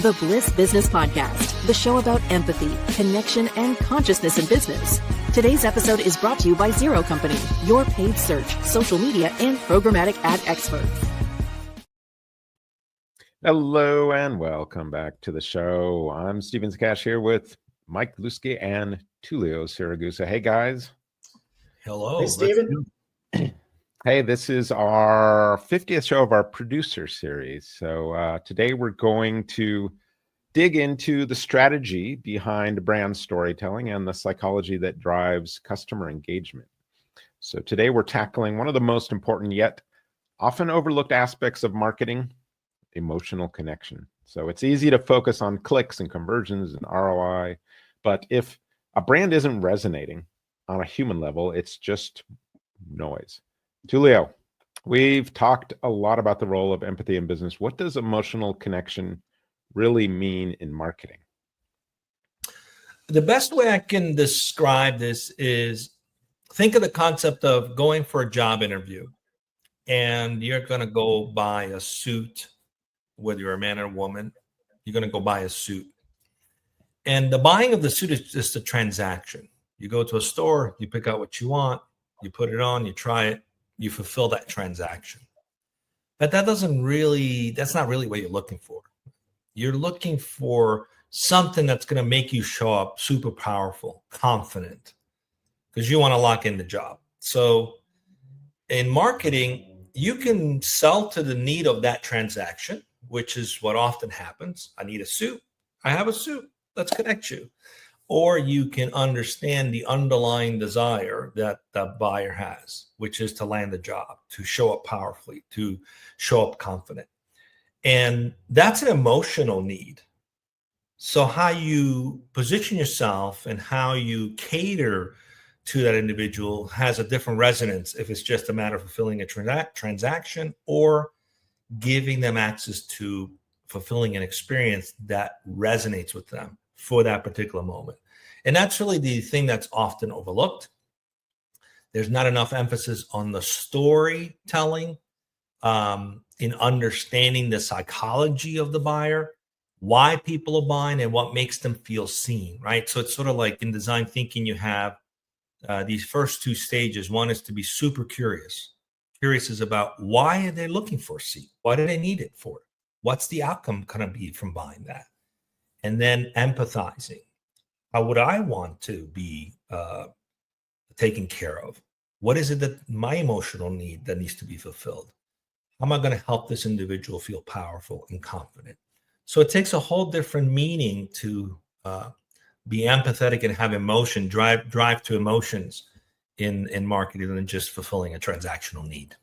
The Bliss Business Podcast, the show about empathy, connection, and consciousness in business. Today's episode is brought to you by Xero Company, your paid search, social media, and programmatic ad experts. Hello and welcome back to the show. I'm Sakach here with Mike Liwski and Tullio Siragusa. Hey guys. Hello. Hey, Steven. Hey, this is our 50th show of our producer series. So today we're going to dig into the strategy behind brand storytelling and the psychology that drives customer engagement. So today we're tackling one of the most important yet often overlooked aspects of marketing, emotional connection. So it's easy to focus on clicks and conversions and ROI, but if a brand isn't resonating on a human level, it's just noise. Tullio, we've talked a lot about the role of empathy in business. What does emotional connection really mean in marketing? The best way I can describe this is think of the concept of going for a job interview and you're going to go buy a suit, whether you're a man or a woman, you're going to go buy a suit. And the buying of the suit is just a transaction. You go to a store, you pick out what you want, you put it on, you try it, you fulfill that transaction. But that's not really what you're looking for. You're looking for something that's going to make you show up super powerful, confident, because you want to lock in the job. So in marketing, you can sell to the need of that transaction, which is what often happens. I need a suit. I have a suit. Let's connect you. Or you can understand the underlying desire that the buyer has, which is to land the job, to show up powerfully, to show up confident. And that's an emotional need. So how you position yourself and how you cater to that individual has a different resonance if it's just a matter of fulfilling a transaction or giving them access to fulfilling an experience that resonates with them for that particular moment. And that's really the thing that's often overlooked. There's not enough emphasis on the storytelling, in understanding the psychology of the buyer, why people are buying and what makes them feel seen, right? So it's sort of like in design thinking, you have these first two stages. One is to be super curious. Curious is about why are they looking for a seat? Why do they need it for? What's the outcome going to be from buying that? And then empathizing. How would I want to be taken care of? What is it that my emotional need that needs to be fulfilled? How am I going to help this individual feel powerful and confident? So it takes a whole different meaning to be empathetic and have emotion, drive to emotions in marketing than just fulfilling a transactional need.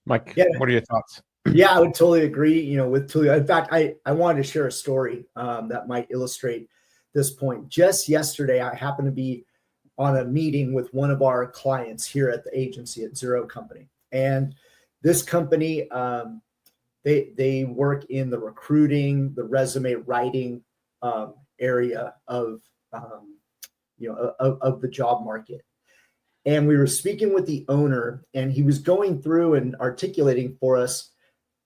Mike, Yeah. What are your thoughts? Yeah, I would totally agree, with Tullio. In fact, I wanted to share a story that might illustrate this point. Just yesterday, I happened to be on a meeting with one of our clients here at the agency at Xero Company. And this company, they work in the recruiting, the resume writing area of the job market. And we were speaking with the owner, and he was going through and articulating for us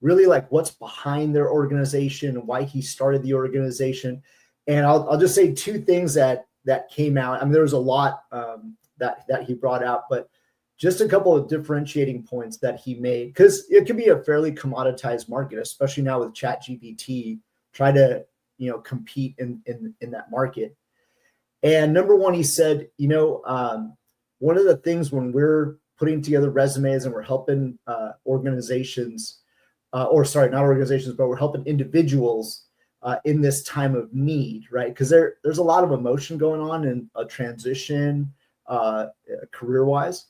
really like what's behind their organization and why he started the organization. And I'll just say two things that came out. I mean, there was a lot that he brought out, but just a couple of differentiating points that he made, because it can be a fairly commoditized market, especially now with ChatGPT, try to, compete in that market. And number one, he said, one of the things when we're putting together resumes and we're helping organizations, not organizations, but we're helping individuals in this time of need, right? Because there's a lot of emotion going on in a transition career-wise.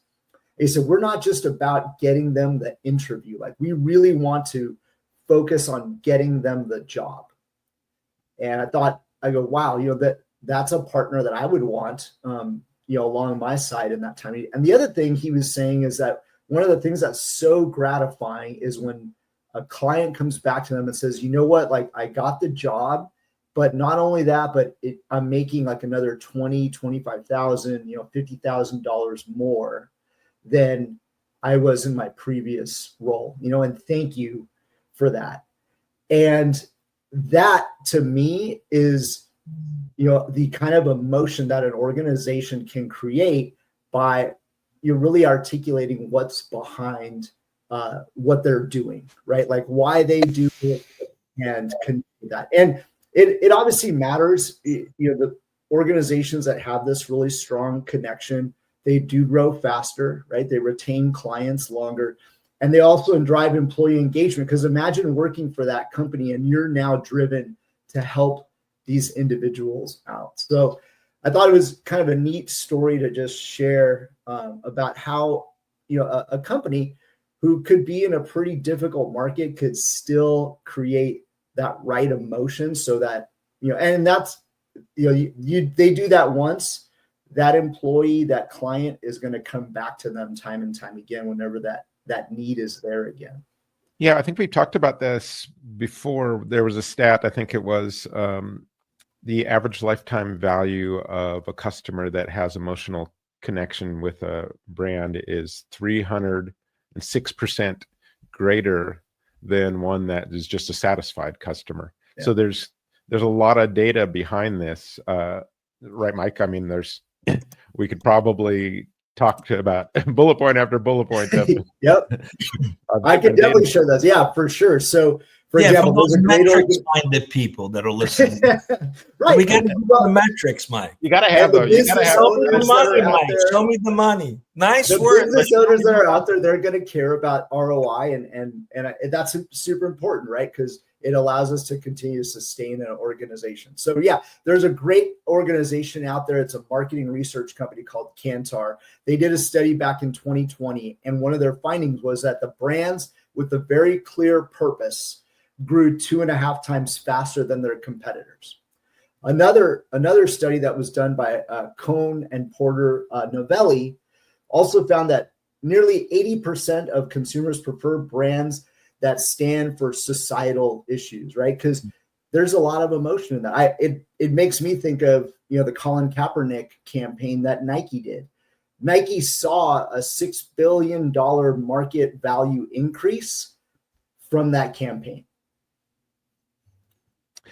He said, we're not just about getting them the interview. Like, we really want to focus on getting them the job. And I go, wow, that's a partner that I would want, along my side in that time. And the other thing he was saying is that one of the things that's so gratifying is when a client comes back to them and says, you know what, like, I got the job, but not only that, but I'm making like another $20,000, $25,000, $50,000 more than I was in my previous role, and thank you for that. And that to me is, the kind of emotion that an organization can create by you're really articulating what's behind what they're doing, right? Like why they do it and can do that. And it obviously matters, the organizations that have this really strong connection, they do grow faster, right? They retain clients longer. And they also drive employee engagement, because imagine working for that company and you're now driven to help these individuals out. So I thought it was kind of a neat story to just share about how, a company who could be in a pretty difficult market could still create that right emotion so that, and that's, they do that once, that employee, that client is going to come back to them time and time again whenever that need is there again. Yeah, I think we talked about this before. There was a stat, I think it was the average lifetime value of a customer that has emotional connection with a brand is 306% greater than one that is just a satisfied customer. Yeah. So there's a lot of data behind this, right, Mike? I mean, we could probably talk about bullet point after bullet point. Yep. I could definitely share those. Yeah, for sure. So, for example, for those metrics-minded people that are listening, right? We got to do the metrics, Mike. You got to have those. You got to have the money, Mike. Show me the money. Nice work. Business owners that are out there, they're going to care about ROI, and that's super important, right? Because it allows us to continue to sustain an organization. So yeah, there's a great organization out there. It's a marketing research company called Kantar. They did a study back in 2020, and one of their findings was that the brands with a very clear purpose grew 2.5 times faster than their competitors. Another study that was done by Cohn and Porter Novelli also found that nearly 80% of consumers prefer brands that stand for societal issues, right? Because there's a lot of emotion in that. It makes me think of the Colin Kaepernick campaign that Nike did. Nike saw a $6 billion market value increase from that campaign.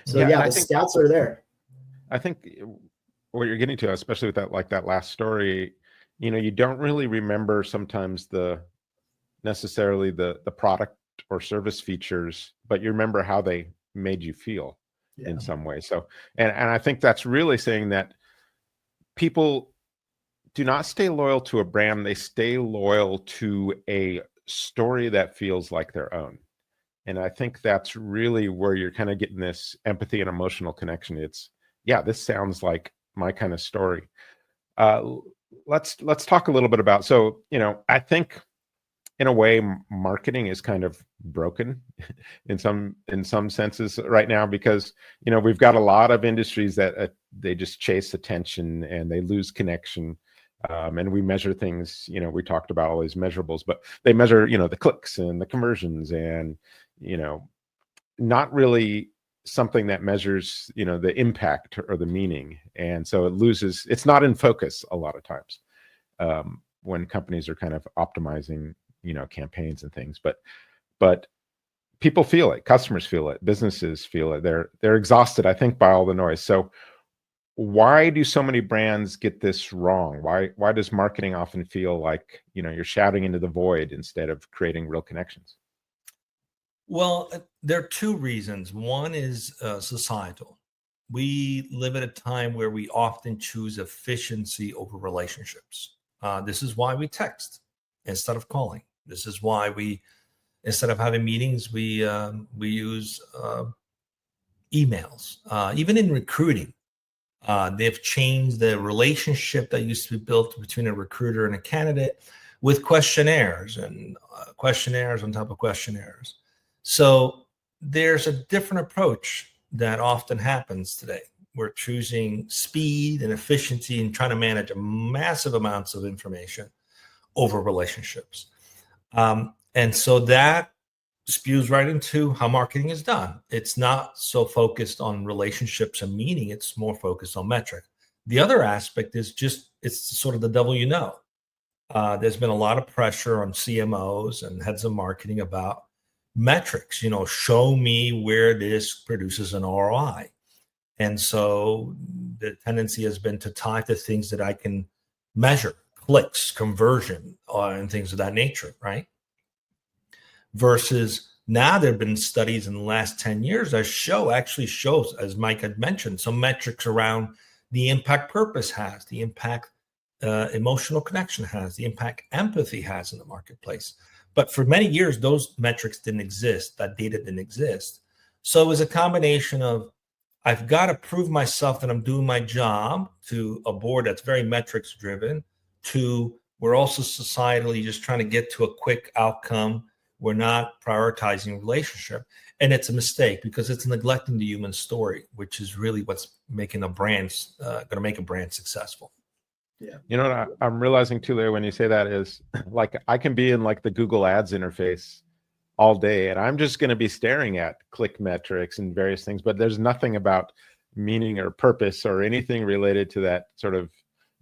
So yeah, the stats are there. I think what you're getting to, especially with that last story, you don't really remember sometimes necessarily the product or service features, but you remember how they made you feel in some way. So, and I think that's really saying that people do not stay loyal to a brand. They stay loyal to a story that feels like their own. And I think that's really where you're kind of getting this empathy and emotional connection. It's, this sounds like my kind of story. Let's talk a little bit about, so, I think in a way, marketing is kind of broken in some senses right now, because, we've got a lot of industries that they just chase attention and they lose connection. And we measure things, we talked about all these measurables, but they measure, the clicks and the conversions and, not really something that measures, the impact or the meaning. And so it's not in focus a lot of times when companies are kind of optimizing, campaigns and things, but people feel it, customers feel it, businesses feel it. They're exhausted, I think, by all the noise. So why do so many brands get this wrong? Why does marketing often feel like, you're shouting into the void instead of creating real connections? Well, there are two reasons. One is societal. We live at a time where we often choose efficiency over relationships. This is why we text instead of calling. This is why instead of having meetings, we use emails. Even in recruiting, they've changed the relationship that used to be built between a recruiter and a candidate with questionnaires and questionnaires on top of questionnaires. So there's a different approach that often happens today. We're choosing speed and efficiency and trying to manage massive amounts of information over relationships. And so that spews right into how marketing is done. It's not so focused on relationships and meaning. It's more focused on metric. The other aspect is it's sort of the devil you know. There's been a lot of pressure on CMOs and heads of marketing about metrics, show me where this produces an ROI. And so the tendency has been to tie to things that I can measure, clicks, conversion, and things of that nature, right? Versus now there have been studies in the last 10 years that actually shows, as Mike had mentioned, some metrics around the impact purpose has, the impact emotional connection has, the impact empathy has in the marketplace. But for many years, those metrics didn't exist. That data didn't exist. So it was a combination of, I've got to prove myself that I'm doing my job, to a board that's very metrics driven, to we're also societally just trying to get to a quick outcome. We're not prioritizing relationship. And it's a mistake because it's neglecting the human story, which is really what's making a brand, going to make a brand successful. Yeah. You know what I'm realizing, Tullio, when you say that is, like, I can be in like the Google Ads interface all day and I'm just going to be staring at click metrics and various things, but there's nothing about meaning or purpose or anything related to that sort of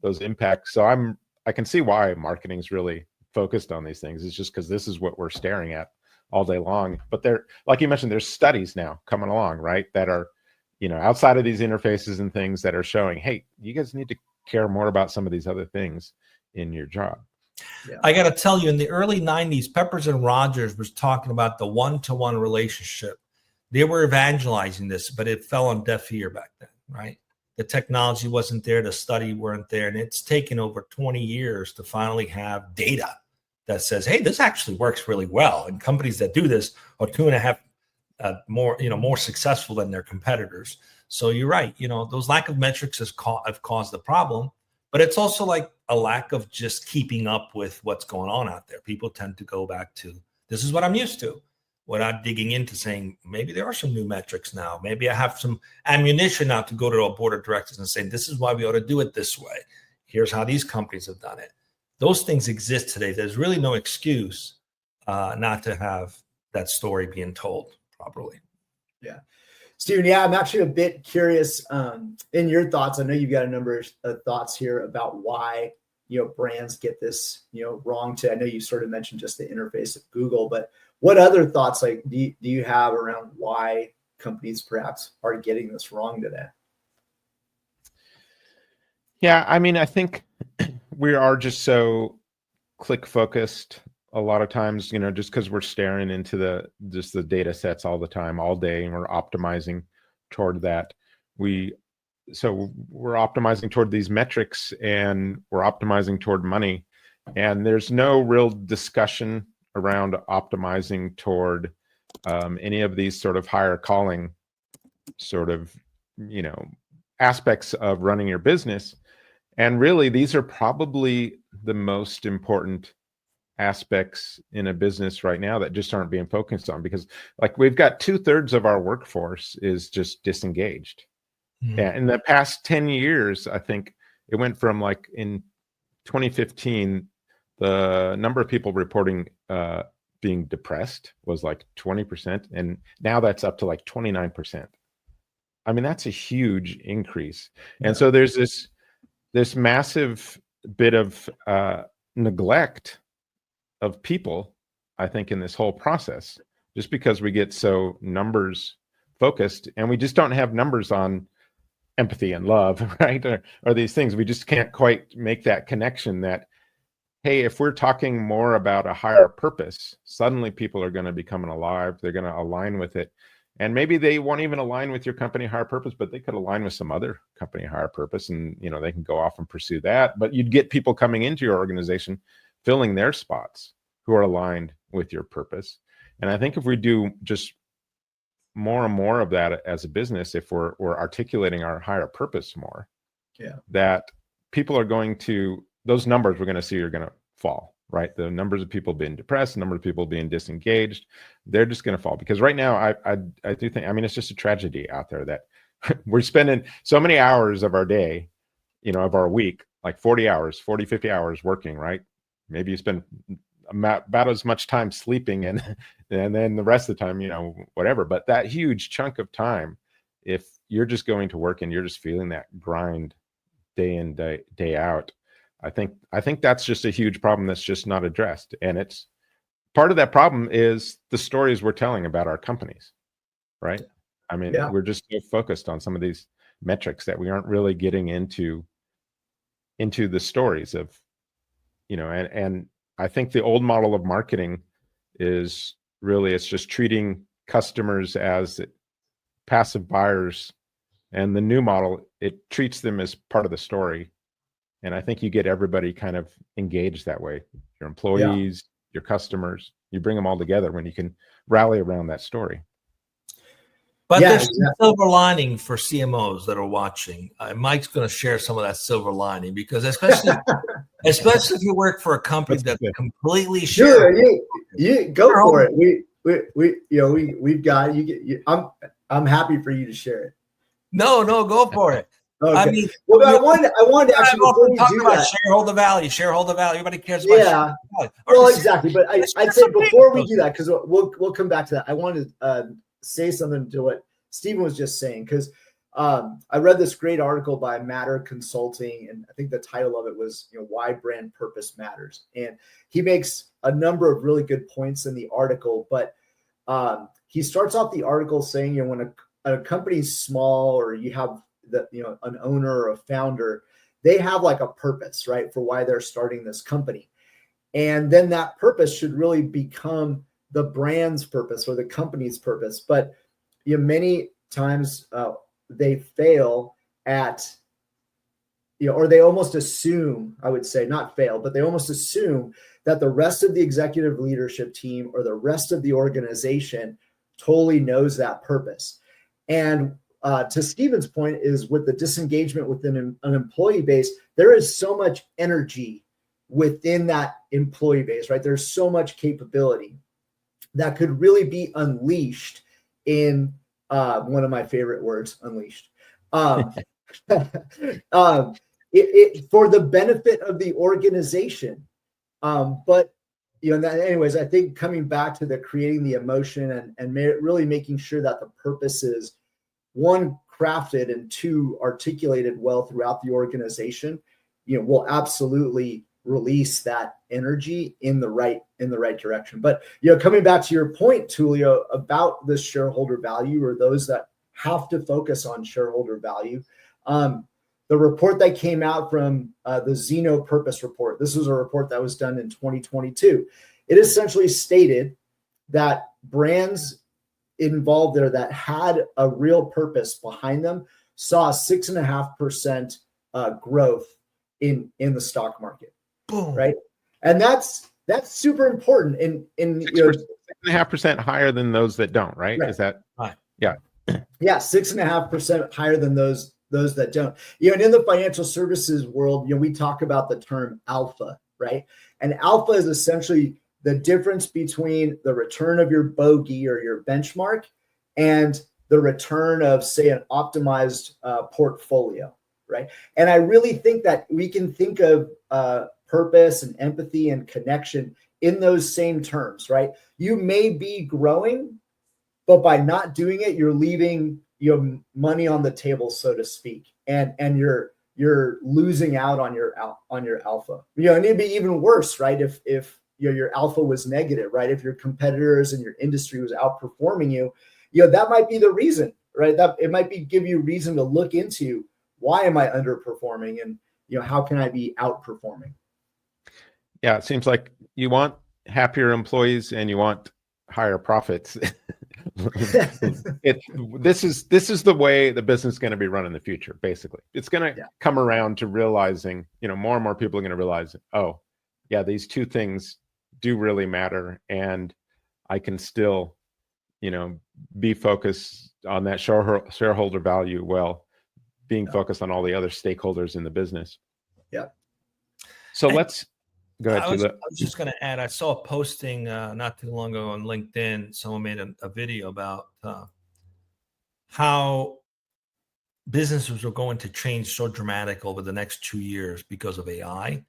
those impacts. So I can see why marketing is really focused on these things. It's just because this is what we're staring at all day long. But there, like you mentioned, there's studies now coming along, right, that are, outside of these interfaces and things that are showing, hey, you guys need to care more about some of these other things in your job. Yeah. I got to tell you, in the early 90s, Peppers and Rogers was talking about the one-to-one relationship. They were evangelizing this, but it fell on deaf ear back then, right? The technology wasn't there, the study weren't there, and it's taken over 20 years to finally have data that says, hey, this actually works really well. And companies that do this are 2.5 more successful than their competitors. So you're right. Those lack of metrics have caused the problem, but it's also like a lack of just keeping up with what's going on out there. People tend to go back to, this is what I'm used to, without digging into saying, maybe there are some new metrics now. Maybe I have some ammunition now to go to a board of directors and say, this is why we ought to do it this way. Here's how these companies have done it. Those things exist today. There's really no excuse not to have that story being told properly. Yeah. Steven, I'm actually a bit curious in your thoughts. I know you've got a number of thoughts here about why, brands get this, wrong. I know you sort of mentioned just the interface of Google, but what other thoughts do you have around why companies perhaps are getting this wrong today? Yeah, I think we are just so click focused a lot of times, just because we're staring into the data sets all the time, all day, and we're optimizing toward that. So we're optimizing toward these metrics and we're optimizing toward money. And there's no real discussion around optimizing toward any of these sort of higher calling sort of, aspects of running your business. And really, these are probably the most important aspects in a business right now that just aren't being focused on, because like we've got 2/3 of our workforce is just disengaged. Mm-hmm. Yeah, in the past 10 years, I think it went from, like, in 2015, the number of people reporting being depressed was like 20%, and now that's up to like 29%. That's a huge increase. Yeah. And so there's this massive bit of neglect of people, I think, in this whole process, just because we get so numbers focused and we just don't have numbers on empathy and love, right? Or these things. We just can't quite make that connection that, hey, if we're talking more about a higher purpose, suddenly people are going to be coming alive. They're going to align with it. And maybe they won't even align with your company higher purpose, but they could align with some other company higher purpose, and they can go off and pursue that. But you'd get people coming into your organization filling their spots who are aligned with your purpose. And I think if we do just more and more of that as a business, if we're articulating our higher purpose more, that people are going to, those numbers we're going to see are going to fall, right? The numbers of people being depressed, the number of people being disengaged, they're just going to fall. Because right now, I do think, it's just a tragedy out there that we're spending so many hours of our day, of our week, like 40 hours, 40, 50 hours working, right? Maybe you spend about as much time sleeping and then the rest of the time, whatever. But that huge chunk of time, if you're just going to work and you're just feeling that grind day in, day out, I think that's just a huge problem that's just not addressed. And it's part of that problem is the stories we're telling about our companies, right? I mean, Yeah. we're just so focused on some of these metrics that we aren't really getting into the stories of, and I think the old model of marketing is really, it's just treating customers as passive buyers, and the new model, it treats them as part of the story. And I think you get everybody kind of engaged that way. Your employees, your customers, you bring them all together when you can rally around that story. But there's some silver lining for CMOs that are watching. Mike's going to share some of that silver lining, because especially if you work for a company that's completely sure, you go for it. We've got you. I'm happy for you to share it. No, go for it. Okay. I mean, well, I wanted to actually before we do that, shareholder value. Everybody cares about shareholder value. Well, exactly. But I'd say before we do that, because we'll come back to that, I wanted to say something to what Stephen was just saying, because I read this great article by Matter Consulting, and I think the title of it was, Why Brand Purpose Matters. And he makes a number of really good points in the article, but he starts off the article saying, when a company's small, or you have an owner or a founder, they have like a purpose, right, for why they're starting this company. And then that purpose should really become the brand's purpose or the company's purpose. But many times they fail at, or they almost assume, I would say not fail, but they almost assume that the rest of the executive leadership team or the rest of the organization totally knows that purpose. And to Stephen's point, is with the disengagement within an employee base, there is so much energy within that employee base, right? There's so much capability that could really be unleashed in one of my favorite words, unleashed. For the benefit of the organization. But anyways, I think coming back to the creating the emotion and really making sure that the purpose is, one, crafted, and two, articulated well throughout the organization, will absolutely release that energy in the right direction. But coming back to your point, Tullio, about the shareholder value, or those that have to focus on shareholder value, the report that came out from the Zeno Purpose Report, this was a report that was done in 2022. It essentially stated that brands involved there that had a real purpose behind them saw 6.5% growth in the stock market. Boom. Right, and that's super important. In 6.5% higher than those that don't. Right? Is that right? Yeah. 6.5% higher than those that don't. And in the financial services world, we talk about the term alpha, right? And alpha is essentially the difference between the return of your bogey or your benchmark and the return of, say, an optimized portfolio, right? And I really think that we can think of purpose and empathy and connection in those same terms, right? You may be growing, but by not doing it, you're leaving your money on the table, so to speak, and you're losing out on your alpha. And it'd be even worse, right? If your alpha was negative, right? If your competitors and your industry was outperforming you, that might be the reason, right? That it might give you reason to look into, why am I underperforming, and how can I be outperforming? Yeah, it seems like you want happier employees and you want higher profits. This is the way the business is going to be run in the future. Basically, it's going to come around to realizing, more and more people are going to realize, oh, yeah, these two things do really matter, and I can still, be focused on that shareholder value while being focused on all the other stakeholders in the business. Yeah. So let's go ahead. I was just going to add, I saw a posting not too long ago on LinkedIn. Someone made a video about how businesses are going to change so dramatic over the next 2 years because of AI,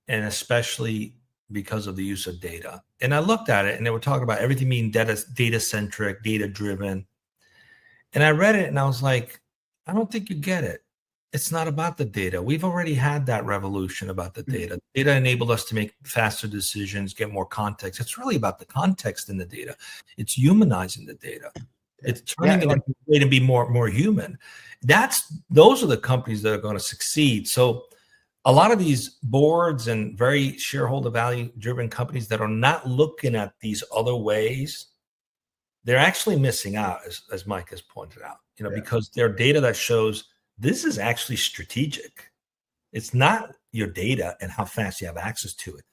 and especially because of the use of data. And I looked at it, and they were talking about everything being data-centric, data-driven. And I read it, and I was like, I don't think you get it. it's not about the data. We've already had that revolution about the data. Data enabled us to make faster decisions, get more context. It's really about the context in the data. It's humanizing the data. It's turning it into a way to be more human. Those are the companies that are going to succeed. So a lot of these boards and very shareholder value driven companies that are not looking at these other ways, they're actually missing out, as Mike has pointed out, because their data that shows this is actually strategic. It's not your data and how fast you have access to it.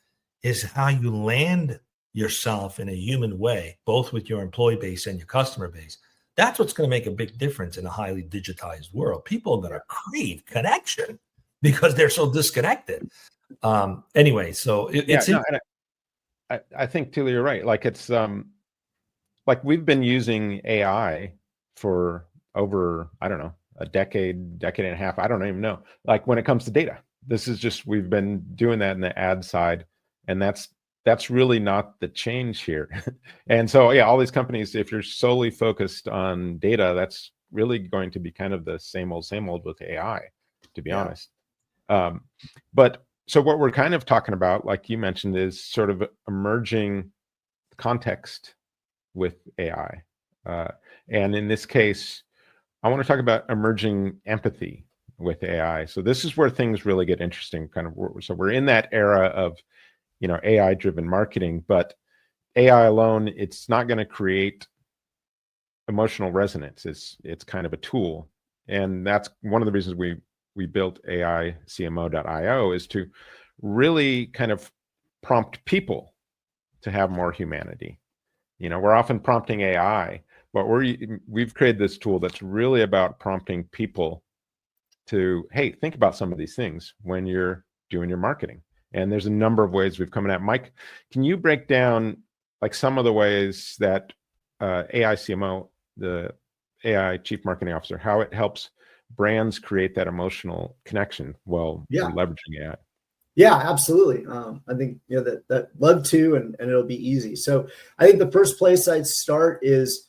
It's how you land yourself in a human way, both with your employee base and your customer base. That's what's going to make a big difference in a highly digitized world. People are going to crave connection because they're so disconnected. Anyway, so I think, Tullio, you're right. Like it's like we've been using AI for over, I don't know, a decade and a half. I don't even know. Like when it comes to data, this is just, we've been doing that in the ad side, and that's really not the change here. And so, yeah, all these companies, if you're solely focused on data, that's really going to be kind of the same old with AI, to be honest. But so what we're kind of talking about, like you mentioned, is sort of emerging context with AI. And in this case, I want to talk about emerging empathy with AI. So this is where things really get interesting. So we're in that era of, AI-driven marketing, but AI alone, it's not going to create emotional resonance. It's kind of a tool, and that's one of the reasons we built aiCMO.io, is to really kind of prompt people to have more humanity. We're often prompting AI, but we've created this tool that's really about prompting people to, hey, think about some of these things when you're doing your marketing. And there's a number of ways we've come at. Mike, can you break down like some of the ways that aiCMO, the AI Chief Marketing Officer, how it helps brands create that emotional connection while leveraging AI? Yeah, absolutely. I think that love to, and it'll be easy. So I think the first place I'd start is,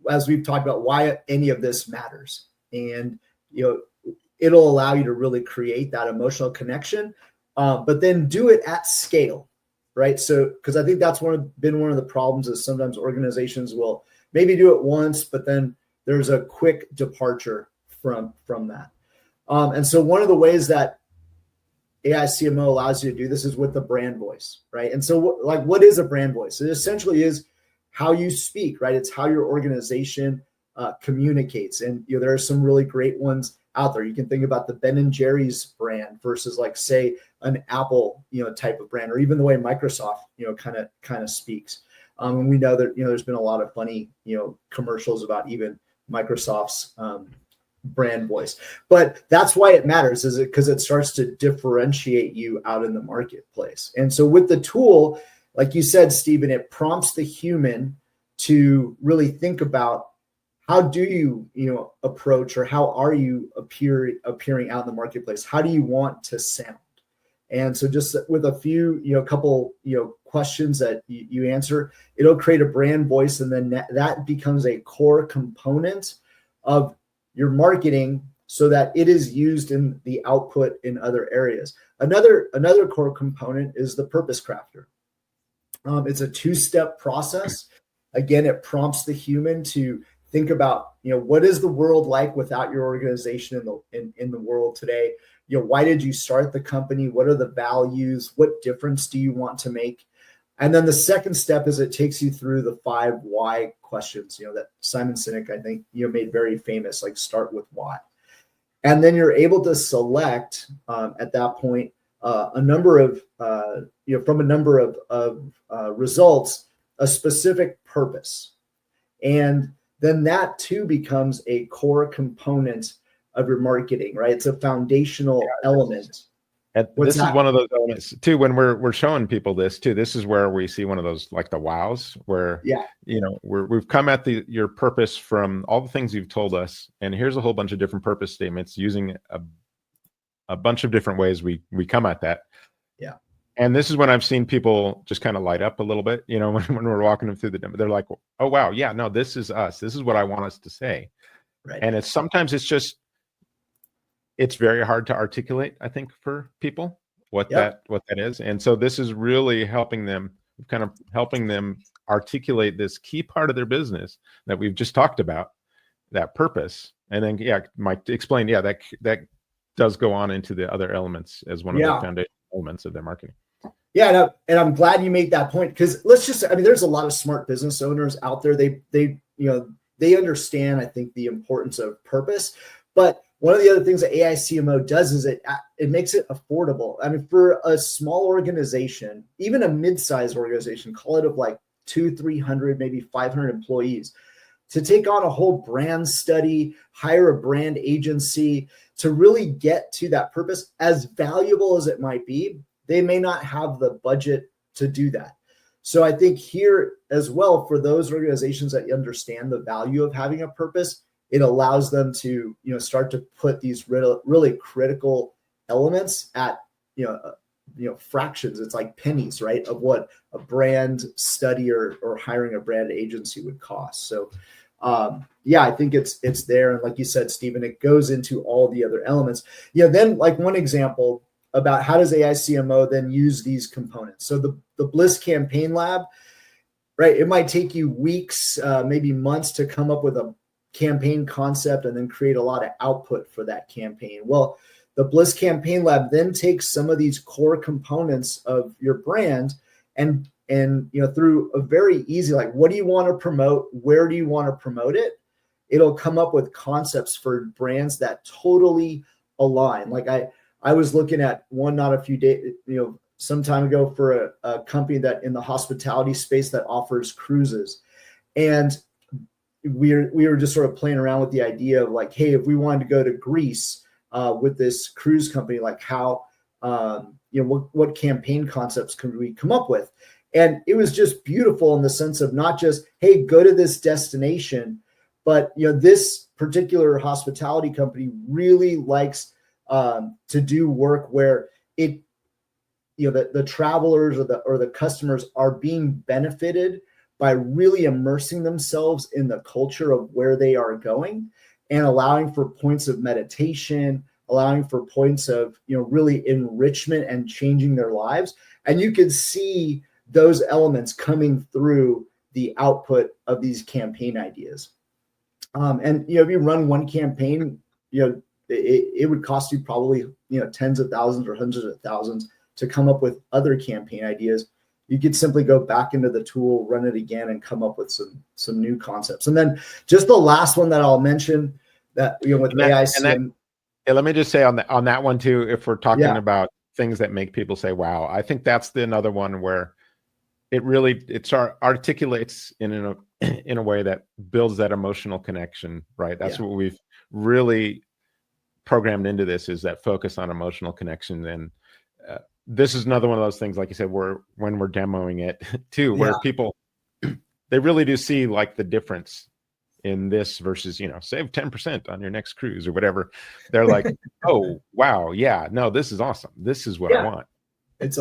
as we've talked about, why any of this matters, and it'll allow you to really create that emotional connection, but then do it at scale, right? So because I think that's been one of the problems is sometimes organizations will maybe do it once, but then there's a quick departure from that. And so one of the ways that aiCMO allows you to do this is with the brand voice, right? And so what is a brand voice? It essentially is how you speak, right? It's how your organization communicates. And there are some really great ones out there. You can think about the Ben & Jerry's brand versus like, say, an Apple, type of brand, or even the way Microsoft, kind of speaks. And we know that, there's been a lot of funny, commercials about even Microsoft's brand voice. But that's why it matters, is it because it starts to differentiate you out in the marketplace. And so with the tool, like you said, Stephen, it prompts the human to really think about how do you, approach, or how are you appearing out in the marketplace? How do you want to sound? And so just with a few, couple, questions that you answer, it'll create a brand voice. And then that becomes a core component of your marketing so that it is used in the output in other areas. Another core component is the purpose crafter. It's a two-step process. Again, it prompts the human to think about, what is the world like without your organization in the world today? Why did you start the company? What are the values? What difference do you want to make? And then the second step is it takes you through the 5 why questions, that Simon Sinek, I think, made very famous, like start with why. And then you're able to select at that point a number of, from a number of results, a specific purpose. And then that too becomes a core component of your marketing, right? It's a foundational element. And this is one of those elements too, when we're showing people this too. This is where we see one of those, like the wows, where we've come at your purpose from all the things you've told us, and here's a whole bunch of different purpose statements using a bunch of different ways we come at that. Yeah. And this is when I've seen people just kind of light up a little bit, when we're walking them through the demo. They're like, oh wow, yeah, no, this is us. This is what I want us to say. Right. And sometimes it's just it's very hard to articulate, I think, for people what that is. And so this is really helping them articulate this key part of their business that we've just talked about, that purpose. And then, Mike, explain, that does go on into the other elements as one of the foundation elements of their marketing. Yeah, and I'm glad you made that point, because there's a lot of smart business owners out there. They understand, I think, the importance of purpose. But one of the other things that aiCMO does is it makes it affordable. I mean, for a small organization, even a mid-sized organization, call it of like 200-300, maybe 500 employees, to take on a whole brand study, hire a brand agency to really get to that purpose, as valuable as it might be, they may not have the budget to do that. So I think here as well, for those organizations that understand the value of having a purpose, it allows them to, start to put these really critical elements at, fractions. It's like pennies, right, of what a brand study or hiring a brand agency would cost. So I think it's there. And like you said, Stephen, it goes into all the other elements. Then like one example about how does aiCMO then use these components. So the Bliss Campaign Lab, right? It might take you weeks, maybe months to come up with a campaign concept and then create a lot of output for that campaign. Well, the Bliss Campaign Lab then takes some of these core components of your brand and through a very easy, like, what do you want to promote? Where do you want to promote it? It'll come up with concepts for brands that totally align. Like I was looking at one not a few days, some time ago for a company that in the hospitality space that offers cruises. And we were just sort of playing around with the idea of like, hey, if we wanted to go to Greece with this cruise company, like how, what campaign concepts could we come up with? And it was just beautiful in the sense of not just, hey, go to this destination, but, this particular hospitality company really likes to do work where it, the travelers or the customers are being benefited by really immersing themselves in the culture of where they are going and allowing for points of meditation, allowing for points of, really enrichment and changing their lives. And you can see those elements coming through the output of these campaign ideas. And, if you run one campaign, it would cost you probably, tens of thousands or hundreds of thousands to come up with other campaign ideas. You could simply go back into the tool, run it again, and come up with some new concepts. And then just the last one that I'll mention that, with aiCMO. Let me just say on that one too, if we're talking about things that make people say, wow, I think that's another one where it articulates in a way that builds that emotional connection, right? That's what we've really programmed into this, is that focus on emotional connection. And this is another one of those things, like you said, when we're demoing it too, where people, they really do see like the difference in this versus, save 10% on your next cruise or whatever. They're like, oh, wow. Yeah, no, this is awesome. This is what I want. It's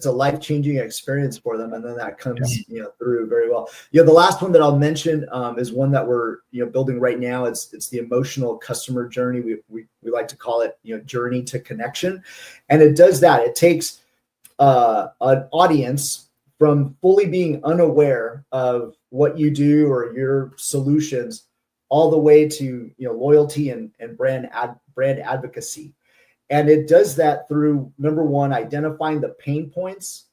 a life-changing experience for them. And then that comes, through very well. The last one that I'll mention is one that we're, building right now. It's the emotional customer journey. We like to call it, journey to connection. And it does that. It takes an audience from fully being unaware of what you do or your solutions all the way to, loyalty and brand advocacy. And it does that through, number one, identifying the pain points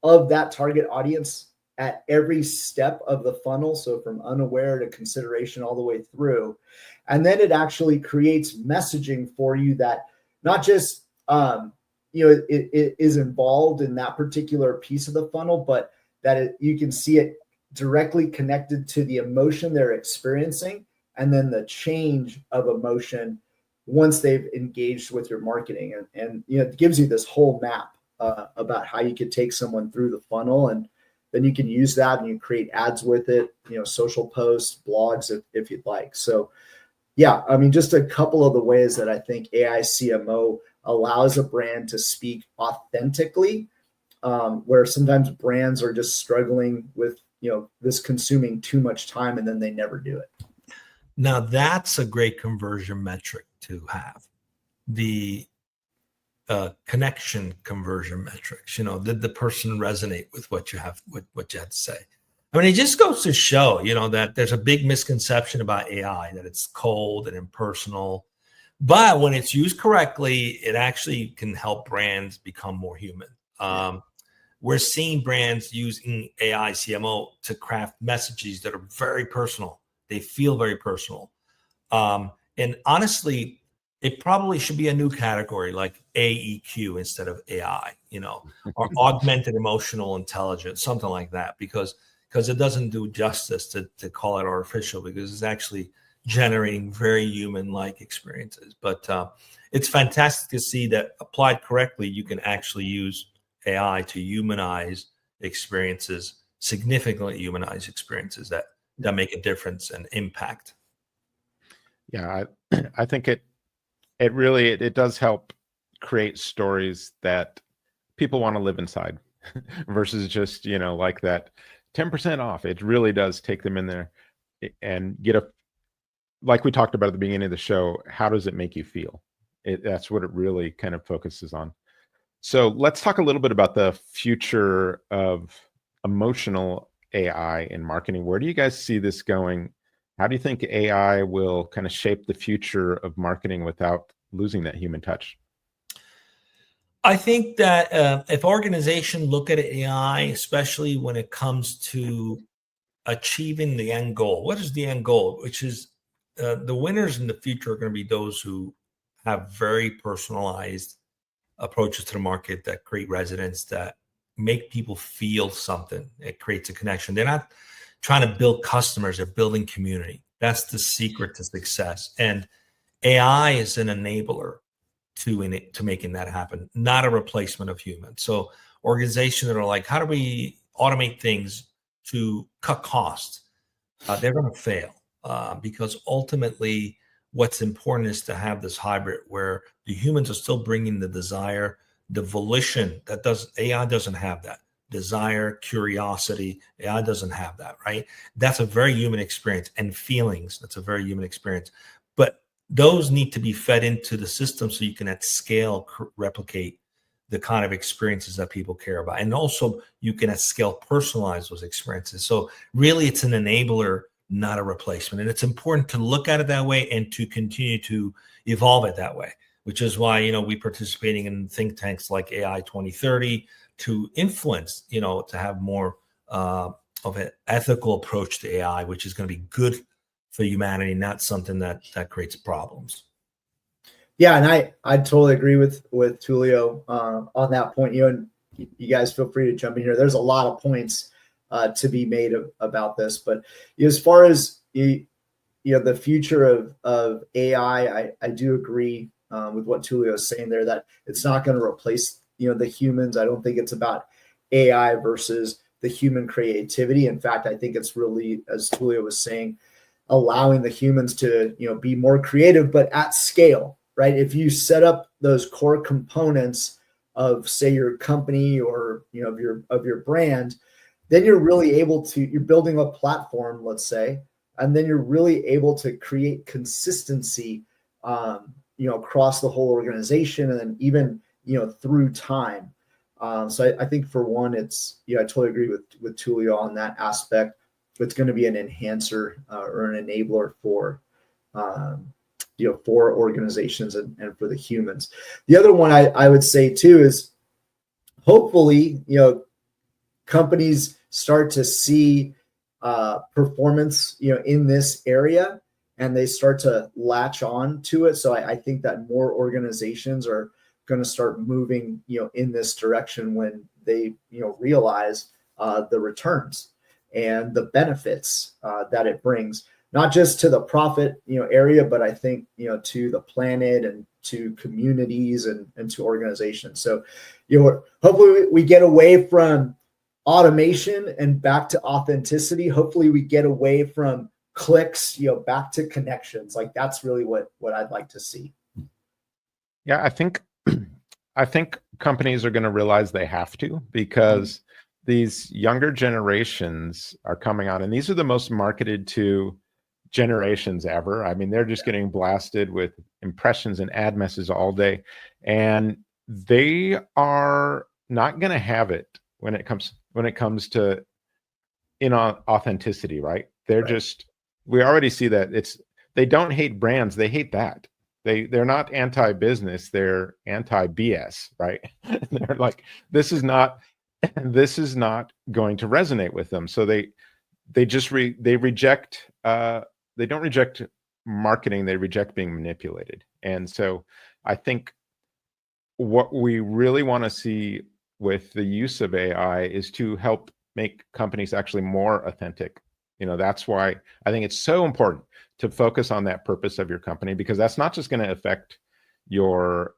of that target audience at every step of the funnel. So from unaware to consideration all the way through. And then it actually creates messaging for you that not just, it is involved in that particular piece of the funnel, but that you can see it directly connected to the emotion they're experiencing and then the change of emotion once they've engaged with your marketing. And it gives you this whole map about how you could take someone through the funnel, and then you can use that and you create ads with it, social posts, blogs, if you'd like. So just a couple of the ways that I think aiCMO allows a brand to speak authentically, where sometimes brands are just struggling with, this consuming too much time and then they never do it. Now that's a great conversion metric to have, the connection conversion metrics. Did the person resonate with what you have to say? I mean, it just goes to show, that there's a big misconception about AI, that it's cold and impersonal. But when it's used correctly, it actually can help brands become more human. We're seeing brands using aiCMO to craft messages that are very personal. They feel very personal. And honestly, it probably should be a new category like AEQ instead of AI, or augmented emotional intelligence, something like that, because it doesn't do justice to call it artificial, because it's actually generating very human-like experiences. But it's fantastic to see that applied correctly, you can actually use AI to humanize experiences, significantly humanize experiences that make a difference and impact. Yeah, I think it really does help create stories that people want to live inside versus just, like that 10% off. It really does take them in there and get like we talked about at the beginning of the show, how does it make you feel? That's what it really kind of focuses on. So let's talk a little bit about the future of emotional AI in marketing. Where do you guys see this going? How do you think AI will kind of shape the future of marketing without losing that human touch? I think that if organizations look at AI, especially when it comes to achieving the end goal, what is the end goal? Which is the winners in the future are going to be those who have very personalized approaches to the market that create resonance, that make people feel something. It creates a connection. They're not trying to build customers, they're building community. That's the secret to success. And AI is an enabler to making that happen, not a replacement of humans. So organizations that are like, how do we automate things to cut costs? They're going to fail because ultimately what's important is to have this hybrid where the humans are still bringing the desire, the volition AI doesn't have that. Desire, curiosity, AI doesn't have that, right? That's a very human experience, and feelings, that's a very human experience. But those need to be fed into the system so you can at scale replicate the kind of experiences that people care about. And also you can at scale personalize those experiences. So really it's an enabler, not a replacement. And it's important to look at it that way and to continue to evolve it that way, which is why, we're participating in think tanks like AI 2030 to influence, to have more of an ethical approach to AI, which is going to be good for humanity, not something that creates problems. Yeah, and I totally agree with Tullio on that point. And you guys feel free to jump in here. There's a lot of points to be made about this, but as far as the future of AI, I do agree with what Tullio is saying there, that it's not going to replace the humans. I don't think it's about AI versus the human creativity. In fact, I think it's really, as Tullio was saying, allowing the humans to be more creative, but at scale, right? If you set up those core components of, say, your company or of your brand, then you're really able to, you're building a platform, let's say, and then you're really able to create consistency across the whole organization, and then even through time. So I think for one, it's I totally agree with Tullio on that aspect. It's going to be an enhancer or an enabler for for organizations and for the humans. The other one I would say too is hopefully companies start to see performance in this area, and they start to latch on to it. So I think that more organizations are going to start moving in this direction when they realize the returns and the benefits that it brings, not just to the profit area, but I think to the planet and to communities and to organizations. So hopefully we get away from automation and back to authenticity. Hopefully we get away from clicks back to connections. Like that's really what I'd like to see. Yeah, I think companies are going to realize they have to, because these younger generations are coming on, and these are the most marketed to generations ever. I mean, they're just getting blasted with impressions and ad messages all day, and they are not going to have it when it comes to authenticity, right? They're just, we already see that they don't hate brands, they hate that. They're not anti-business, they're anti-BS, right? They're like, this is not going to resonate with them. So they reject, they don't reject marketing, they reject being manipulated. And so I think what we really want to see with the use of AI is to help make companies actually more authentic. That's why I think it's so important to focus on that purpose of your company, because that's not just going to affect your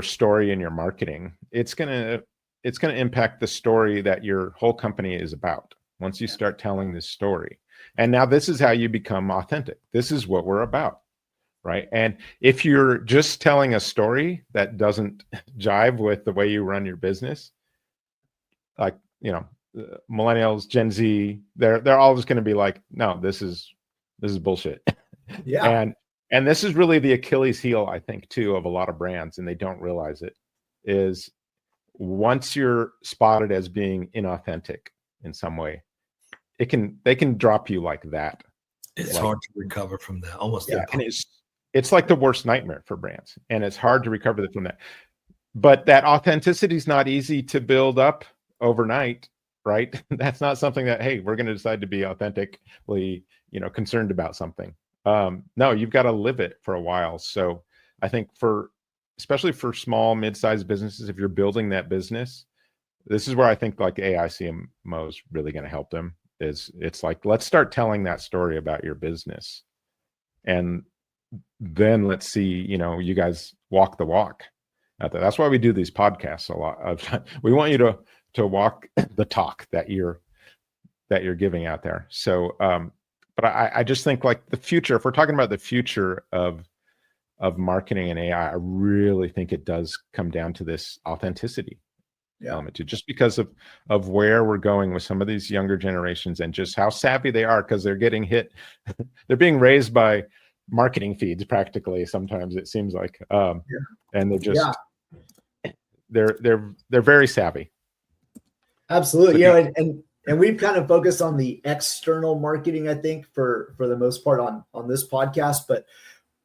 story and your marketing. It's going to impact the story that your whole company is about once you start telling this story. And now this is how you become authentic. This is what we're about, right? And if you're just telling a story that doesn't jive with the way you run your business, like, millennials, Gen Z, they're all just going to be like, no, this is bullshit. Yeah. And this is really the Achilles heel, I think, too, of a lot of brands, and they don't realize it, is once you're spotted as being inauthentic in some way, they can drop you like that. It's hard to recover from that. Almost and it's like the worst nightmare for brands, and it's hard to recover from that. But that authenticity is not easy to build up overnight, right? That's not something that, hey, we're going to decide to be authentically, concerned about something. No, you've got to live it for a while. So I think especially for small, mid-sized businesses, if you're building that business, this is where I think like aiCMO is really going to help them. It's like, let's start telling that story about your business, and then let's see, you guys walk the walk out there. That's why we do these podcasts a lot of time. We want you to walk the talk that you're giving out there. So, but I just think like the future, if we're talking about the future of marketing and AI, I really think it does come down to this authenticity element, just because of where we're going with some of these younger generations and just how savvy they are, because they're getting hit. They're being raised by marketing feeds practically. Sometimes it seems like, and they're just, they're very savvy. Absolutely. So, and we've kind of focused on the external marketing, I think, for the most part on this podcast, but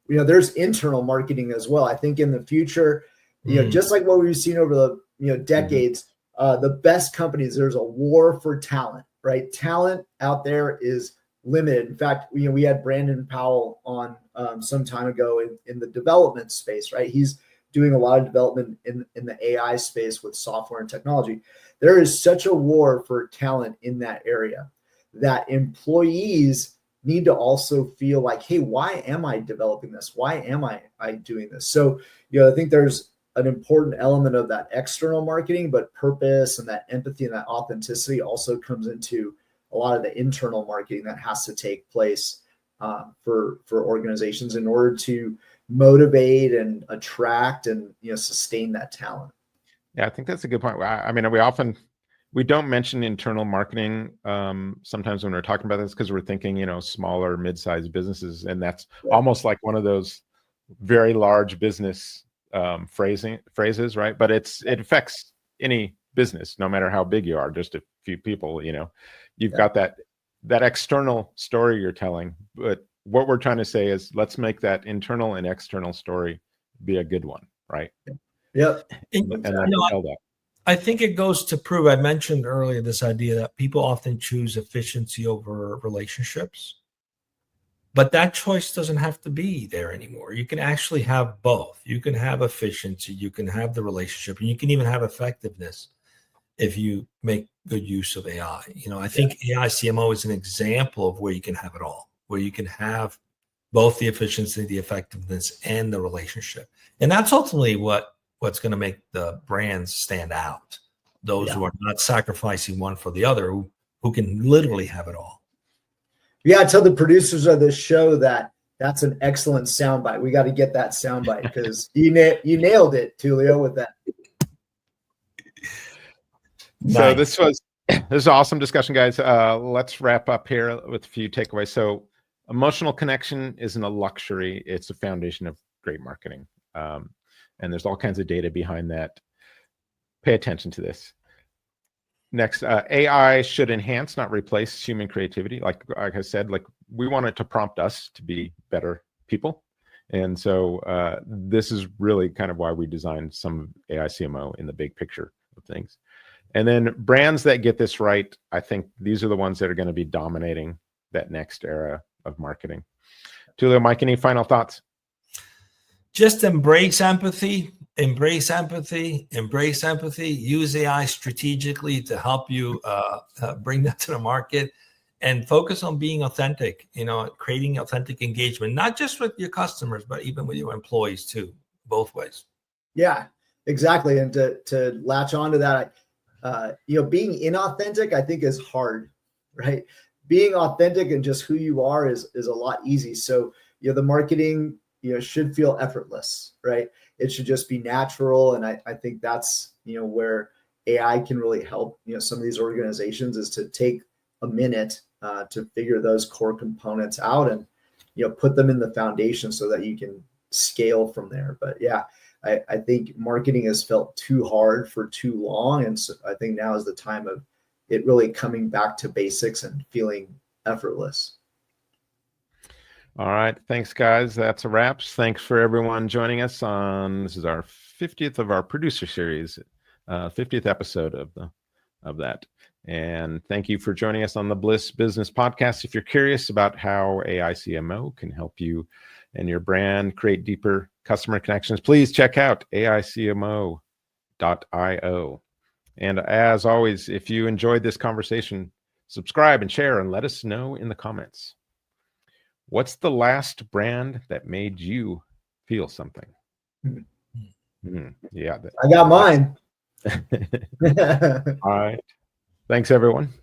there's internal marketing as well. I think in the future, just like what we've seen over the decades, the best companies, there's a war for talent, right? Talent out there is limited. In fact, we had Brandon Powell on some time ago in the development space, right? He's doing a lot of development in the AI space with software and technology. There is such a war for talent in that area that employees need to also feel like, hey, why am I developing this? Why am I doing this? So, I think there's an important element of that external marketing, but purpose and that empathy and that authenticity also comes into a lot of the internal marketing that has to take place for organizations in order to motivate and attract and sustain that talent. Yeah, I think that's a good point. I mean, we don't mention internal marketing sometimes when we're talking about this, because we're thinking, smaller, mid-sized businesses, and that's almost like one of those very large business phrases, right? But it affects any business, no matter how big you are. Just a few people, you've got that external story you're telling. But what we're trying to say is, let's make that internal and external story be a good one, right? Yep. And tell that. I think it goes to prove, I mentioned earlier this idea that people often choose efficiency over relationships, but that choice doesn't have to be there anymore. You can actually have both. You can have efficiency, you can have the relationship, and you can even have effectiveness if you make good use of AI. I think aiCMO is an example of where you can have it all, where you can have both the efficiency, the effectiveness, and the relationship. And that's ultimately what's going to make the brands stand out. Those who are not sacrificing one for the other, who can literally have it all. Yeah, tell the producers of this show that's an excellent soundbite. We got to get that soundbite, because you nailed it, Tullio, with that. So this is an awesome discussion, guys. Let's wrap up here with a few takeaways. So Emotional connection isn't a luxury. It's a foundation of great marketing. And there's all kinds of data behind that. Pay attention to this. Next, AI should enhance, not replace human creativity. Like I said, like we want it to prompt us to be better people. And so this is really kind of why we designed some aiCMO in the big picture of things. And then brands that get this right, I think these are the ones that are going to be dominating that next era of marketing. Tullio, Mike, any final thoughts? Just embrace empathy, embrace empathy, embrace empathy. Use AI strategically to help you bring that to the market, and focus on being authentic, creating authentic engagement, not just with your customers, but even with your employees too, both ways. Yeah, exactly. And to latch on to that, being inauthentic, I think, is hard, right? Being authentic and just who you are is a lot easy. So, the marketing, should feel effortless, right? It should just be natural. And I think that's, where AI can really help, some of these organizations, is to take a minute to figure those core components out and, put them in the foundation so that you can scale from there. But yeah, I think marketing has felt too hard for too long. And so I think now is the time of it really coming back to basics and feeling effortless. All right. Thanks, guys. That's a wrap. Thanks for everyone joining us this is our 50th of our producer series, 50th episode of that. And thank you for joining us on the Bliss Business Podcast. If you're curious about how aiCMO can help you and your brand create deeper customer connections, please check out aiCMO.io. And as always, if you enjoyed this conversation, subscribe and share and let us know in the comments. What's the last brand that made you feel something? Yeah. I got mine. All right. Thanks, everyone.